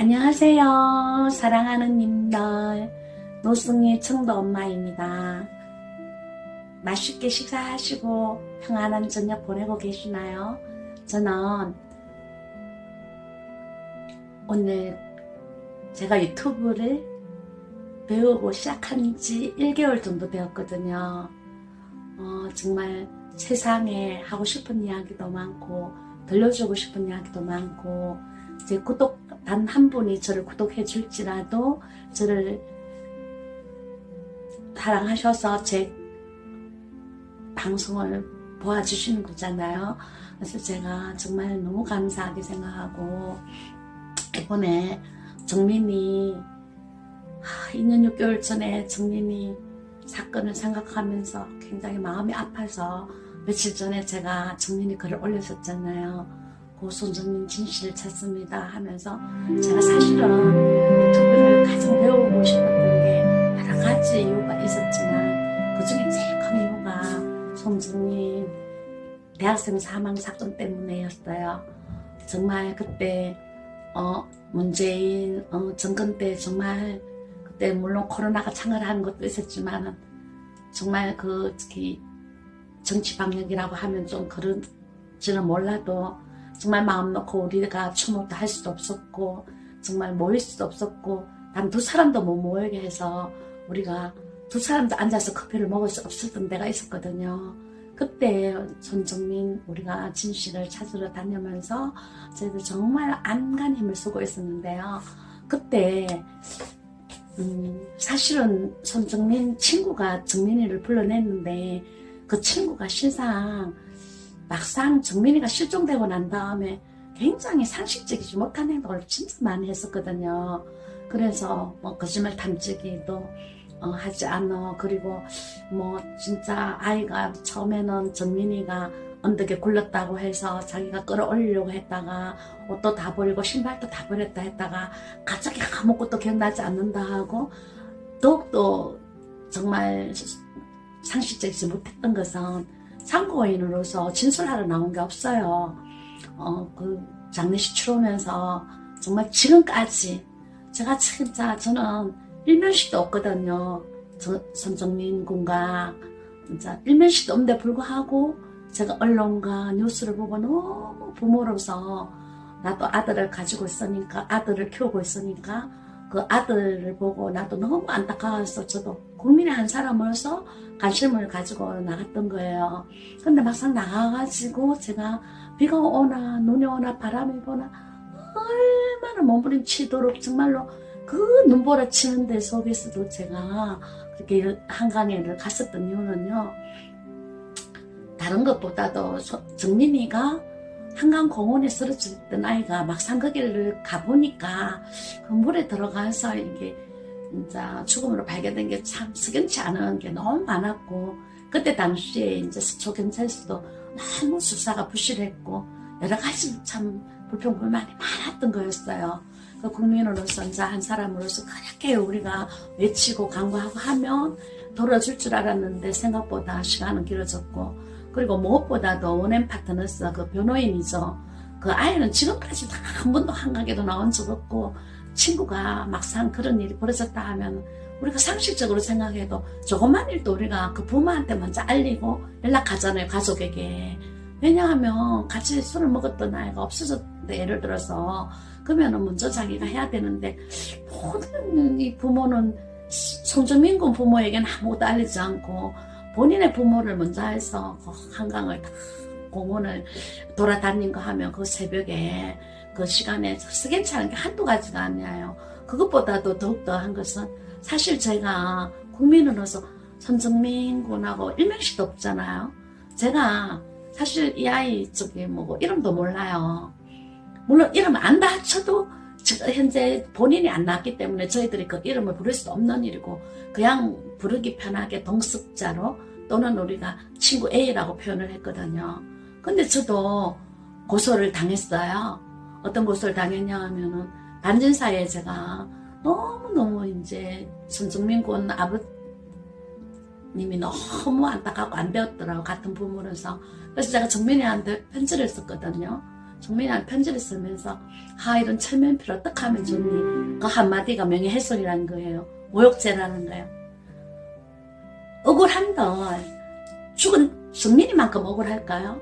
안녕하세요. 사랑하는 님들, 노승희 청도 엄마입니다. 맛있게 식사하시고 평안한 저녁 보내고 계시나요? 저는 오늘 제가 유튜브를 배우고 시작한 지 1개월 정도 되었거든요. 정말 세상에 하고 싶은 이야기도 많고 들려주고 싶은 이야기도 많고, 제 구독 단 한 분이 저를 구독해 줄지라도 저를 사랑하셔서 제 방송을 보아주시는 거잖아요. 그래서 제가 정말 너무 감사하게 생각하고, 이번에 정민이 2년 6개월 전에 정민이 사건을 생각하면서 굉장히 마음이 아파서 며칠 전에 제가 정민이 글을 올렸었잖아요. 고 손정민 진실을 찾습니다 하면서, 제가 사실은 유튜브를 가장 배우고 싶었던 게 여러 가지 이유가 있었지만 그 중에 제일 큰 이유가 손정민 대학생 사망 사건 때문에였어요. 정말 그때 문재인 정권 때 정말 그때 물론 코로나가 창궐하는 것도 있었지만 정말 그 특히 정치 방역이라고 하면 좀 그런지는 몰라도 정말 마음 놓고 우리가 추모도 할 수도 없었고 정말 모일 수도 없었고 단 두 사람도 못 모이게 해서 우리가 두 사람도 앉아서 커피를 먹을 수 없었던 때가 있었거든요. 그때 손정민 우리가 진실을 찾으러 다니면서 저희들 정말 안간 힘을 쓰고 있었는데요. 그때 사실은 손정민 친구가 정민이를 불러냈는데 그 친구가 실상 막상 정민이가 실종되고 난 다음에 굉장히 상식적이지 못한 행동을 진짜 많이 했었거든요. 그래서 뭐 거짓말 탐지기도 하지 않아. 그리고 뭐 진짜 아이가 처음에는 정민이가 언덕에 굴렀다고 해서 자기가 끌어올리려고 했다가 옷도 다 버리고 신발도 다 버렸다 했다가 갑자기 아무것도 기억나지 않는다 하고, 더욱더 정말 상식적이지 못했던 것은 참고인으로서 진술하러 나온 게 없어요. 그 장례식 치르면서 정말 지금까지 제가 진짜 저는 일면식도 없거든요. 손정민 군과 진짜 일면식도 없는데 불구하고 제가 언론과 뉴스를 보고 너무 부모로서 나도 아들을 가지고 있으니까, 아들을 키우고 있으니까 그 아들을 보고 나도 너무 안타까워서 저도 국민의 한 사람으로서 관심을 가지고 나갔던 거예요. 근데 막상 나가가지고 제가 비가 오나 눈이 오나 바람이 부나 얼마나 몸부림치도록 정말로 그 눈보라 치는 데 속에서도 제가 그렇게 한강에를 갔었던 이유는요, 다른 것보다도 정민이가 한강공원에 쓰러졌던 아이가 막상 거기를 가보니까 그 물에 들어가서 이게 진짜 죽음으로 발견된 게 참 석연치 않은 게 너무 많았고, 그때 당시에 이제 서초경찰서도 너무 수사가 부실했고 여러 가지 참 불평불만이 많았던 거였어요. 그 국민으로서 이제 한 사람으로서 그렇게 우리가 외치고 강구하고 하면 돌아줄 줄 알았는데 생각보다 시간은 길어졌고, 그리고 무엇보다도 원앤 파트너스 그 변호인이죠. 그 아이는 지금까지 한 번도 한강에도 나온 적 없고, 친구가 막상 그런 일이 벌어졌다 하면 우리가 상식적으로 생각해도 조그만 일도 우리가 그 부모한테 먼저 알리고 연락하잖아요, 가족에게. 왜냐하면 같이 술을 먹었던 아이가 없어졌는데, 예를 들어서 그러면은 먼저 자기가 해야 되는데, 모든 이 부모는 손정민 군 부모에게는 아무것도 알리지 않고 본인의 부모를 먼저 해서 그 한강을 다 공원을 돌아다닌 거 하면 그 새벽에 그 시간에 석연치 않은 게 한두 가지가 아니에요. 그것보다도 더욱더 한 것은 사실 제가 국민으로서 손정민 군하고 일면식도 없잖아요. 제가 사실 이 아이 뭐 이름도 몰라요. 물론 이름 안다 쳐도 현재 본인이 안 나왔기 때문에 저희들이 그 이름을 부를 수 없는 일이고, 그냥 부르기 편하게 동석자로 또는 우리가 친구 A라고 표현을 했거든요. 근데 저도 고소를 당했어요. 어떤 고소를 당했냐 하면은 반진사에 제가 너무너무 이제 손정민 군 아버님이 너무 안타깝고 안 되었더라고, 같은 부모로서. 그래서 제가 정민이한테 편지를 썼거든요. 정민이한테 편지를 쓰면서 이런 철면피를 어떻게 하면 좋니? 그 한마디가 명예훼손이라는 거예요. 모욕죄라는 거예요. 억울한들 죽은 정민이만큼 억울할까요?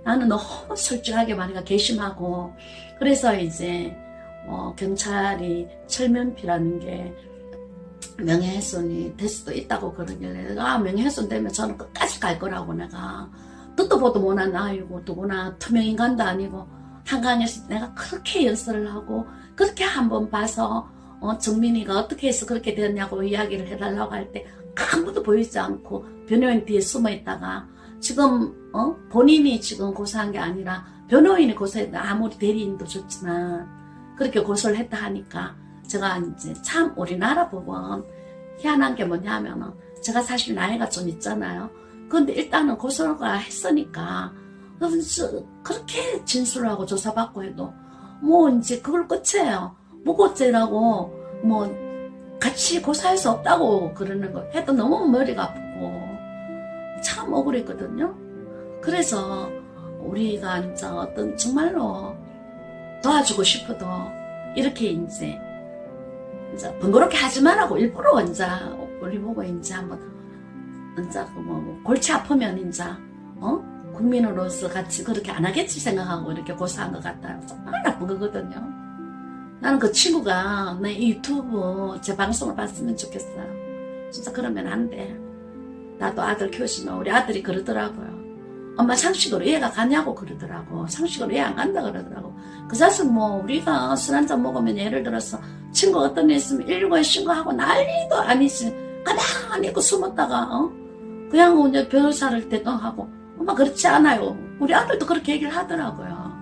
나는 너무 솔직하게 말하니까 괘씸하고 그래서 이제 경찰이 철면피라는 게 명예훼손이 될 수도 있다고 그러길래 내가 명예훼손 되면 저는 끝까지 갈 거라고 내가 듣도 보도 못한 아이고 더구나 투명인간도 아니고 한강에서 내가 그렇게 연설을 하고 그렇게 한번 봐서 정민이가 어떻게 해서 그렇게 됐냐고 이야기를 해달라고 할 때 아무도 보이지 않고 변호인 뒤에 숨어 있다가 지금 본인이 지금 고소한 게 아니라 변호인이 고소했다. 아무리 대리인도 좋지만 그렇게 고소를 했다 하니까 제가 이제 참 우리나라 법원 희한한 게 뭐냐면은 제가 사실 나이가 좀 있잖아요. 근데 일단은 고소가 했으니까 그렇게 진술하고 조사받고 해도 뭐 이제 그걸 끝이에요. 무고죄라고 뭐 같이 고소할 수 없다고 그러는 거 해도 너무 머리가 아프고 참 억울했거든요. 그래서 우리가 이제 어떤 정말로 도와주고 싶어도 이렇게 이제 번거롭게 하지 말라고 일부러 이제 우리 보고 이제 한번 이제 뭐 골치 아프면 이제 국민으로서 같이 그렇게 안 하겠지 생각하고 이렇게 고소한 것 같아요. 정말 나쁜 거거든요. 나는 그 친구가 내 유튜브 제 방송을 봤으면 좋겠어요. 진짜 그러면 안 돼. 나도 아들 키우시면 우리 아들이 그러더라고요. 엄마 상식으로 이해가 가냐고 그러더라고. 상식으로 이해 안 간다 그러더라고. 그 자식 뭐 우리가 술 한잔 먹으면 예를 들어서 친구 어떤 애 있으면 119에 신고하고 난리도 아니지. 가만히 있고 숨었다가 그냥 이제 변호사를 대동하고 엄마 그렇지 않아요. 우리 아들도 그렇게 얘기를 하더라고요.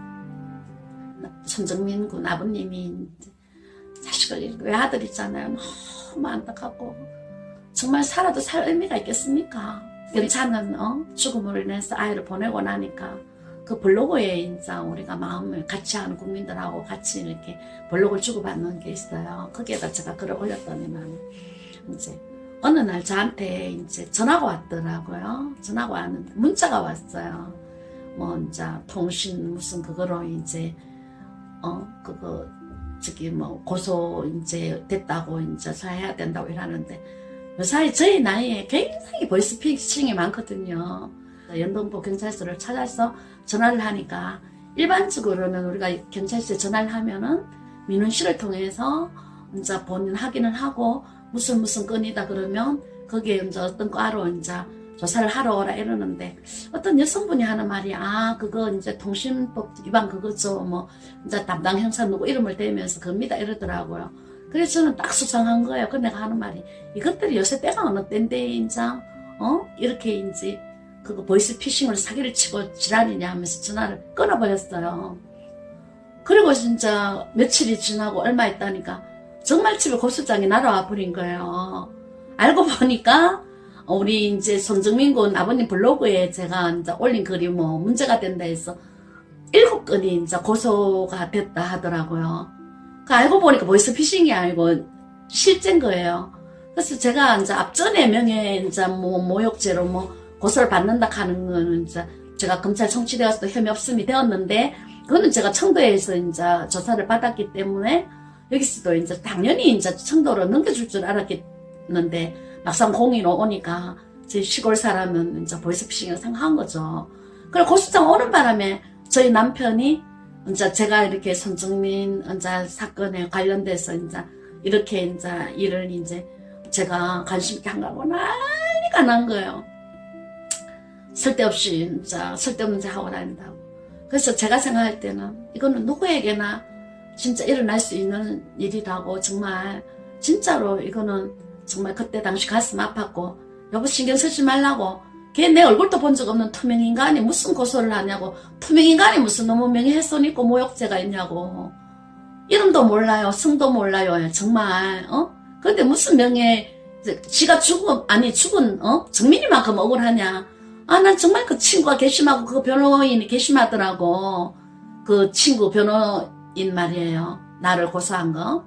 손정민 군 아버님이 자식을 외아들 있잖아요. 너무 안타깝고 정말 살아도 살 의미가 있겠습니까? 경찰은 죽음으로 인해서 아이를 보내고 나니까 그 블로그에 이제 우리가 마음을 같이 하는 국민들하고 같이 이렇게 블로그를 주고받는 게 있어요. 거기에다 제가 글을 올렸더니만 이제 어느 날 저한테 이제 전화가 왔더라고요. 전화가 왔는데 문자가 왔어요. 뭐 이제 통신 무슨 그거로 이제 그거 저기 뭐 고소 이제 됐다고 이제 사해야 된다고 이러는데 요사이 저희 나이에 굉장히 보이스피싱이 많거든요. 연동포 경찰서를 찾아서 전화를 하니까 일반적으로는 우리가 경찰서에 전화를 하면은 민원실을 통해서 이제 본인 확인을 하고 무슨 건이다 그러면 거기에 이제 어떤 과로 이제 조사를 하러 오라 이러는데 어떤 여성분이 하는 말이 그거 이제 통신법 위반 그거죠. 뭐 이제 담당 형사 누구 이름을 대면서 겁니다 이러더라고요. 그래서 저는 딱 수상한 거예요. 그 내가 하는 말이 이것들이 요새 때가 어느 때인데 이제 이렇게 이제 그거 보이스피싱으로 사기를 치고 지랄이냐 하면서 전화를 끊어버렸어요. 그리고 진짜 며칠이 지나고 얼마 있다니까 정말 집에 고소장이 날아와 버린 거예요. 알고 보니까 우리 이제 손정민 군 아버님 블로그에 제가 이제 올린 글이 뭐 문제가 된다 해서 7건이 이제 고소가 됐다 하더라고요. 그 알고 보니까 보이스피싱이 아니고 실제인 거예요. 그래서 제가 이제 앞전에 명예 이제 뭐 모욕죄로 뭐 고소를 받는다 하는 거는 이제 제가 검찰 청취되어서도 혐의 없음이 되었는데 그거는 제가 청도에서 이제 조사를 받았기 때문에 여기서도 이제 당연히 이제 청도로 넘겨줄 줄 알았겠는데 막상 공의로 오니까 제 시골 사람은 이제 보이스피싱을 생각한 거죠. 그리고 고소장 오는 바람에 저희 남편이 이제 제가 이렇게 손정민 이제 사건에 관련돼서 이제 이렇게 이제 일을 이제 제가 관심 있게 한 거고 난리가 난 거예요. 쓸데없이 이제 쓸데없는 짓 하고 다닌다고. 그래서 제가 생각할 때는 이거는 누구에게나 진짜 일어날 수 있는 일이라고 정말 진짜로 이거는 정말 그때 당시 가슴 아팠고 여보 신경 쓰지 말라고 걔 내 얼굴도 본 적 없는 투명인간이 무슨 고소를 하냐고 투명인간이 무슨 너무 명예훼손 있고 모욕죄가 있냐고 이름도 몰라요 성도 몰라요 정말 근데 무슨 지가 죽은 정민이만큼 억울하냐 난 정말 그 친구가 괘씸하고 그 변호인이 괘씸하더라고 그 친구 변호인 말이에요 나를 고소한 거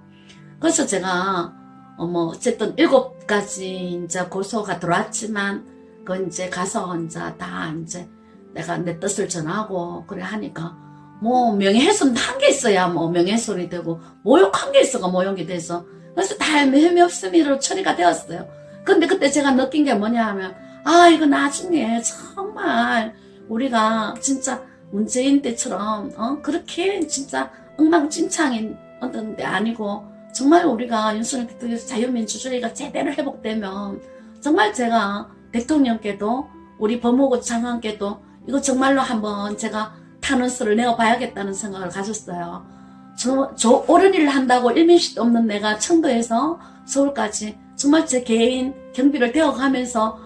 그래서 제가 뭐 어쨌든 7가지 이제 고소가 들어왔지만 그 이제 가서 이제 다 이제 내가 내 뜻을 전하고 그래 하니까 뭐 명예훼손 한 게 있어야 뭐 명예훼손이 되고 모욕한 게 있어가 모욕이 돼서 그래서 다 혐의 없음으로 처리가 되었어요. 근데 그때 제가 느낀 게 뭐냐 하면 아 이거 나중에 정말 우리가 진짜 문재인 때처럼 그렇게 진짜 엉망진창인 어떤 데 아니고 정말 우리가 윤석열 대통령에서 자유민주주의가 제대로 회복되면 정말 제가 대통령께도 우리 법무부 장관께도 이거 정말로 한번 제가 탄원서를 내어봐야겠다는 생각을 가졌어요. 저 옳은 일을 한다고 일민식도 없는 내가 청도에서 서울까지 정말 제 개인 경비를 대어가면서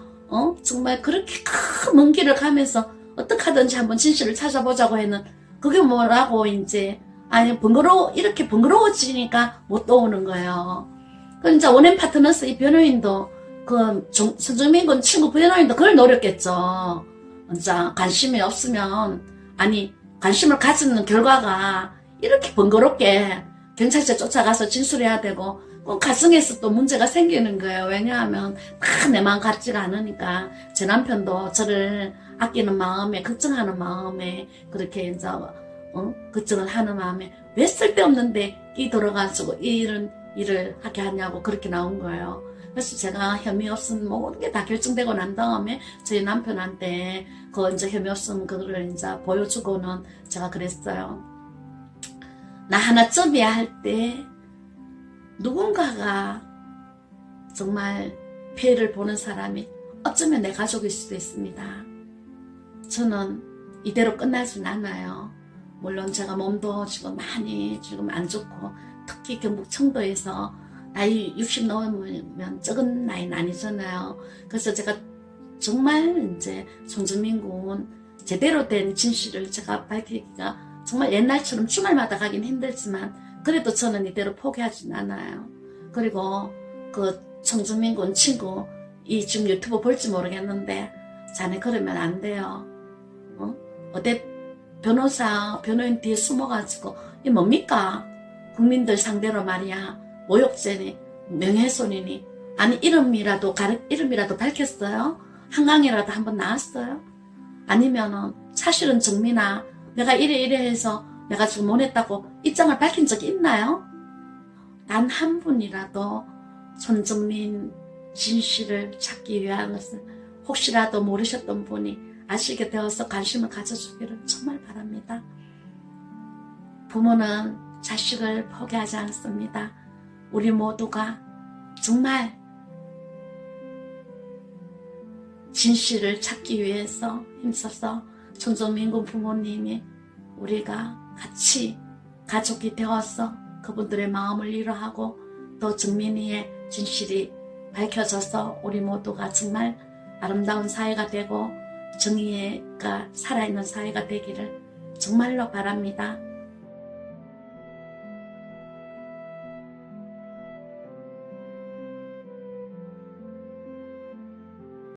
정말 그렇게 큰 먼 길을 가면서 어떻게 하든지 한번 진실을 찾아보자고 했는 그게 뭐라고 이제 아니 이렇게 번거로워지니까 못 떠오는 거예요. 그 이제 원앤 파트너스 이 변호인도 그 손정민 군 친구 변호인도 그걸 노렸겠죠. 이제 관심이 없으면 아니 관심을 가지는 결과가 이렇게 번거롭게 경찰서에 쫓아가서 진술해야 되고 가정에서 또 문제가 생기는 거예요. 왜냐하면 다 내 마음 같지가 않으니까 제 남편도 저를 아끼는 마음에 걱정하는 마음에 그렇게 이제 걱정을 하는 마음에 왜 쓸데없는데 끼들어가지고 이런 일을 하게 하냐고 그렇게 나온 거예요. 그래서 제가 혐의 없음 모든 게 다 결정되고 난 다음에 저희 남편한테 그 이제 혐의 없음 그거를 이제 보여주고는 제가 그랬어요. 나 하나쯤이야 할 때 누군가가 정말 피해를 보는 사람이 어쩌면 내 가족일 수도 있습니다. 저는 이대로 끝나진 않아요. 물론 제가 몸도 지금 많이 지금 안 좋고 특히 경북 청도에서 나이 60 넘으면 적은 나이는 아니잖아요. 그래서 제가 정말 이제 손정민 군 제대로 된 진실을 제가 밝히기가 정말 옛날처럼 주말마다 가긴 힘들지만 그래도 저는 이대로 포기하진 않아요. 그리고 그 손정민 군 친구 이 지금 유튜브 볼지 모르겠는데 자네 그러면 안 돼요. 어디 변호인 뒤에 숨어가지고 이 뭡니까? 국민들 상대로 말이야 모욕죄니 명예훼손이니 아니 이름이라도 밝혔어요? 한강이라도 한번 나왔어요? 아니면은 사실은 정민아 내가 이래 해서 내가 지금 못했다고 입장을 밝힌 적이 있나요? 단 한 분이라도 손정민 진실을 찾기 위한 것을 혹시라도 모르셨던 분이 아시게 되어서 관심을 가져주기를 정말 바랍니다. 부모는 자식을 포기하지 않습니다. 우리 모두가 정말 진실을 찾기 위해서 힘써서 손정민 군 부모님이 우리가 같이 가족이 되어서 그분들의 마음을 위로하고 또 정민이의 진실이 밝혀져서 우리 모두가 정말 아름다운 사회가 되고 정의가 살아있는 사회가 되기를 정말로 바랍니다.